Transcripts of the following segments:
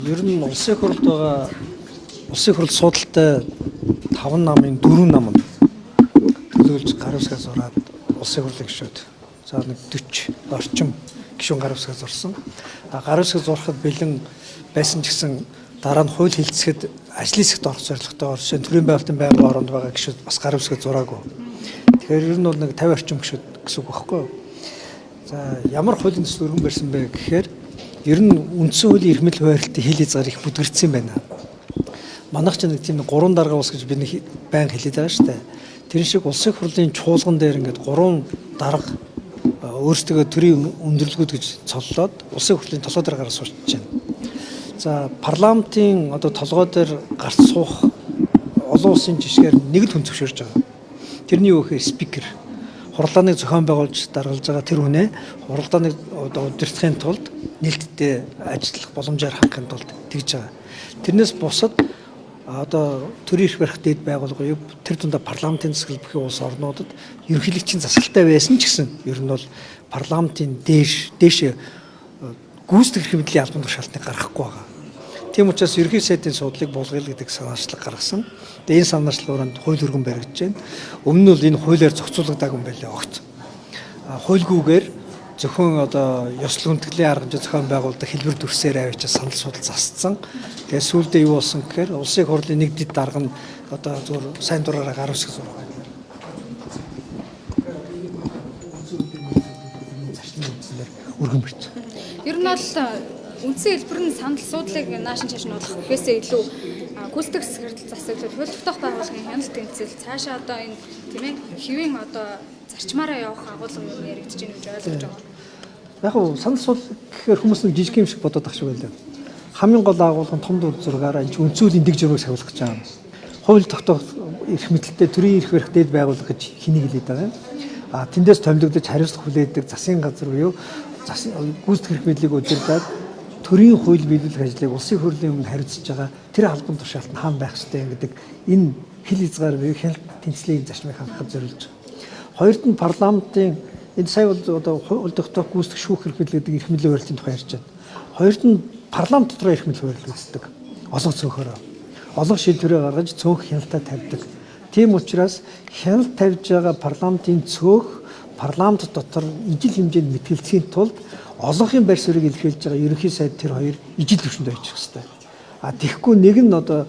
Ер нь улсын хурлд байгаа улсын хурл суудалтай 5 намын 4 нам нь төлөөлж гар усгаа зураад улсын хурлын гишүүд за нэг 40 орчим гишүүн гар усгаа зурсан. Гар усгаа зурхад бэлэн байсан ч гэсэн дараа нь хууль хэлцэхэд ажлын хэсэгт орох зорилготойгоор жишээ нь төрийн байгуулалтын байнгын оронд байгаа гишүүд бас гар усгаа зураагүй. Тэгэхээр ер нь бол нэг 50 орчим гишүүд гэсэн үг байхгүй юу? За ямар хуулийн төсөл өргөн барьсан бэ гэхээр ер нь үндсэн хуулийн эрх мэдэл хуваарлтын хил хязгаар их бүдгэрдсэн байна. Манайх ч нэг тийм 3 дарга ус гэж бид нэг байнга хэлээд байгаа шүү дээ. Тэр шиг улсын хурлын чуулган дээр ингээд 3 дарга өөрсдөө төрийн өндөрлгүүд гэж цоллоод улсын хурлын толгой дээр гараа суучж байна. За парламентын одоо толгой дээр гарч суух олон улсын жишгээр нэг л хүн зөвшөөрж байгаа. Тэрний юу гэхээр спикер хурлааныг зохион байгуулж даргалж байгаа тэр хүнээ хурлааныг одоо удирдахын тулд нээлттэй ажиллах боломжоор хангахын тулд тэгж байгаа. Тэрнээс бусад одоо төрийн эрх барих дэд байгууллага юу тэр дундаа парламентын засаг бүхий улс орнуудад ерөнхийлөгчийн засаглалтай байсан ч гэсэн ер нь бол парламентын дээш гүйцэтгэх эрх мэдлийн албан тушаалтыг гаргахгүй байгаа. Тийм учраас ерөнхий сайдын суудлыг буулгая гэдэг санаачлаг гаргасан. Тэгээ энэ санаачлагаараа хууль өргөн баригдаж байна. Өмнө нь бол энэ хуулиар зохицуулагдаагүй юм байлээ огт. Хуульгүйгээр зөвхөн одоо ёслол хүндэтгэлийн арга хэмжээ зохион байгуулдаг хэлбэр дүрсээр авчиж санал судал засцсан. Тэгээ сүүлдээ юу болсон гэхээр улсын хурлын нэг дэд дарга нь одоо зөвхөн сайн дураараа гар усгах зураг. Өргөн барьж. Ер нь бол үндсэн хэлбэр нь санал суудлыг наашин чаш нь болох гэхээсээ илүү гүйцэтгэх сэхэрдэл засаг хууль тогтоох байгууллагын хяналт тэмцэл цаашаа одоо энэ тийм ээ хэвийн одоо зарчмаараа явах агуулга юм яригдж байна гэж ойлгож байгаа. Яг нь санал суул гэхээр хүмүүс нэг жижиг юм шиг бодоод ах шиг байлаа. Хамгийн гол агуулга нь том дүр зургаараа энэ үндсүүлийн дэг журмыг сахиулах гэж байгаа юм. Хууль тогтоох эрх мэдэлтэй төрийн эрх барих дэд байгууллага гэж хэнийг хэлээд байгаа юм. Тэндээс томилогдож хариуцлага хүлээдэг засгийн газар буюу гүйцэтгэх эрх мэдлийг удирдаад төрийн хууль биелүүлэх ажлыг улсын хурлын өмнө хариуцж байгаа тэр албан тушаалт нь хаана байх ёстой гэдэг энэ хил хязгаар буюу хяналт тэнцлийн зарчмыг хангахад зориулж байгаа. Хоёрд нь парламентын энэ сая одоо хууль тогтоох гүйцэтгэх шүүх эрх мэдэл гэдэг эрх мэдлийн хуваарлтын тухай ярьж байна. Хоёрд нь парламент дотор эрх мэдэл хуваарлт үүсдэг. Олонх цөөхөөрөө. Олонх шийдвэрээ гаргаж цөөнх хяналтаа тавьдаг. Тийм учраас хяналт тавьж байгаа парламентын цөөх парламент дотор ижил хэмжээнд мэтгэлцхийн тулд олонхын байр суурийг илэрхийлж байгаа ерөнхий сайд тэр хоёр ижил төвшөнд очих хэрэгтэй. Тэгэхгүй нэг нь одоо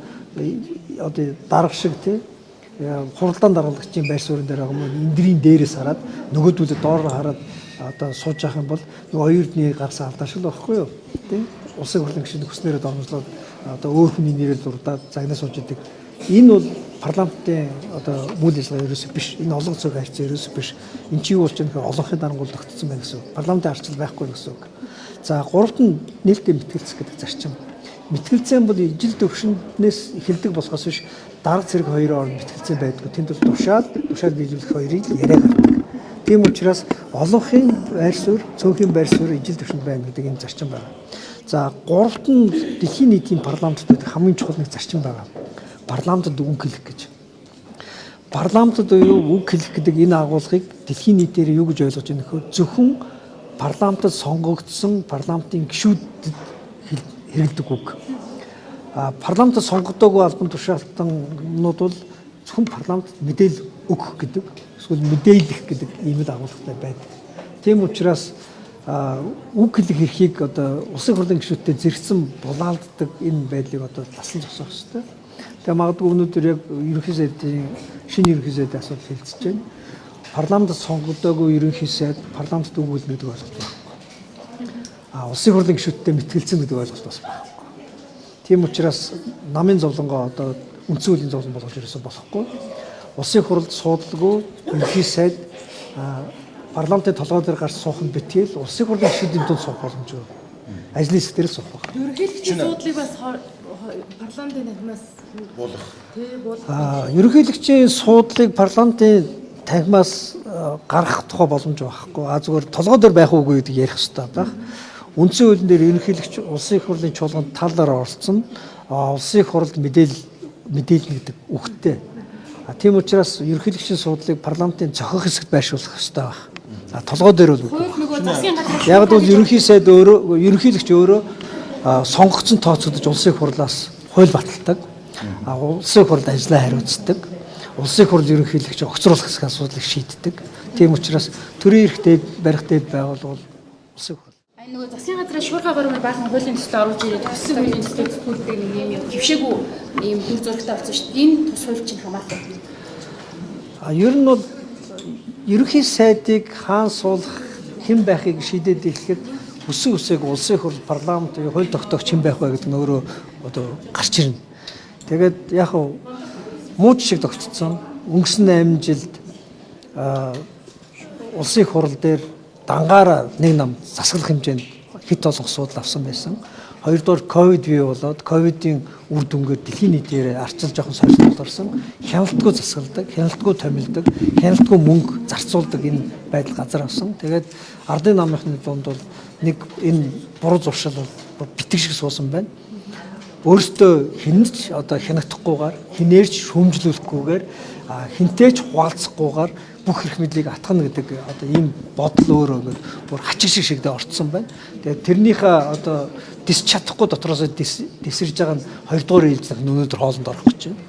дарга шиг тий хуралдаан даргалагчийн байр суурин дээр байгаа юм эндрийн дээрээс хараад нөгөөдүүлээ доор хараад одоо сууж явах юм бол оюутны гарсан алдаа шиг байхгүй юу тий улсын хурлын гишүүн хүснээрээ дормжлоод одоо өөр хүний нэрээр дурдаад загнаа сууж идэг. Энэ бол парламентын одоо үйл ажиллагаа ерөөсөө биш. Энэ олон цог харьцаа ерөөсөө биш. Энд чи юу болж байгаа нөхөр олонхын дарангуул тогтсон байна гэсэн үг. Парламентын арчил байхгүй гэсэн үг. За гуравт нь нээлттэй мэтгэлцэх гэдэг зарчим. Мэтгэлцэн бол ижил төвшөнднээс эхэлдэг болохоос биш дарга зэрэг хоёрын хооронд мэтгэлцэн байдгүй. Тэнд бол тушаал биелүүлэх хоёрыг яриа гаргадаг. Тийм учраас олонхын байр суурь, цөөнхийн байр суурь ижил төвшөнд байна гэдэг энэ зарчим байна. За гуравт нь дэлхийн нийтийн парламентууд хамгийн чухал нэг зарчим байна. Парламентод үг хэлэх гэж. Парламентод үг хэлэх гэдэг энэ агуулгыг дэлхийн нийтээр юу гэж ойлгож байна гэхээр зөвхөн парламентод сонгогдсон парламентын гишүүдэд хэрэглэдэг үг. Парламентод сонгогдоогүй албан тушаалтнууд бол зөвхөн парламентод мэдээлэл өгөх гэдэг, эсвэл мэдээлэх гэдэг ийм л агуулгатай байдаг. Тийм учраас үг хэлэх эрхийг одоо улсын хурлын гишүүдтэй зэрэгцэн булаалддаг энэ байдлыг одоо ласан зогсоох хэрэгтэй. Тэгээ магадгүй өнөөдөр яг ерөнхий сайдын шинэ ерөнхий сайдын асуудал хэлцэж байна. Парламентод сонгогдоогүй ерөнхий сайд парламентд үг хэлнэ гэдэг ойлголт байна. Улсын хурлын гишүүдтэй мэтгэлцэн гэдэг ойлголт бас байна. Тийм учраас намын зовлонгоо одоо үндсэн хуулийн зовлон болгож ирсэн болохгүй. Улсын хуралд суудлагүй ерөнхий сайд парламентын толгой дээр гарч суух нь битгийл улсын хурлын гишүүдийн дунд суух боломжгүй. Ажлын хэсгээр л суух байна. Ерөнхийлөгчийн суудлыг бас парламентын танхимаас буулгах. Ерөнхийлөгчийн суудлыг парламентын танхимаас гаргах тухай боломж байхгүй. Зүгээр толгой дээр байх уугүй гэдэг ярих хэрэгтэй байна. Үндсэн хуулийн дээр ерөнхийлөгч улсын хурлын чуулганд талаар оролцсон. Улсын хурлд мэдээлэл гэдэг үгтэй. Тийм учраас ерөнхийлөгчийн суудлыг парламентын цохих хэсэгт байршуулах хэрэгтэй байна. Толгой дээр бол хууль нөгөө засгийн газар яг бол ерөнхий сайд өөрөө ерөнхийлөгч өөрөө сонгогдсон тооцогдож улсын хурлаас хууль баталдаг. Улсын хурлд ажлаа хариуцдаг. Улсын хурл ерөнхийлөгч огцруулах хэсэг асуудлыг шийддэг. Тийм учраас төрийн эрх дэд барих дэд байгуулвал улсын хурл. Нөгөө засгийн газраа шуурхай гормоор баахан хуулийн төслөд оруулж ирээд төсөв үеийн төслөд бүрддэг нэг юм хөвшээгүй ийм дүр зурагтай болсон шүү дээ. Энэ тус хууль чинь хамаатай. Ер нь бол ерөнхий сайдыг хаан суулгах хэн байхыг шийдээд ирэхэд өсөн үсэг улсын хурл парламент хууль тогтоогч хэн байх вэ гэдэг нь өөрөө одоо гарч ирнэ. Тэгээд яг нь муу жишг тогтцсон. Өнгөрсөн 8 жилд улсын хурал дээр дангаараа нэг нам засаглах хэмжээнд хэд олон асуудал авсан байсан. Хоёрдугаар ковид бий болоод ковидын үр дүнгээр дэлхийн нийтээр арчил жоохон сорилт орсон. Хяналтгүй засгалдаг, хяналтгүй томилдог, хяналтгүй мөнгө зарцуулдаг энэ байдал газар авсан. Тэгээд ардын намынхны дунд бол нэг энэ буруу зуршил бол битгий шиг суусан байна. Өөртөө хинч одоо хянагдахгүйгээр, хинээрч шүүмжлүүлэхгүйгээр, хинтээч хуваалцахгүйгээр бүх эрх мэдлийг атгана гэдэг одоо ийм бодол өөрөө бүр хачиг шиг дэ орцсон байна. Тэгээд тэрнийхээ одоо дис чадахгүй дотроос дисэрж байгаа нь 2 дугаар ээлжлэх өнөөдөр хоолнд орох гэж байна.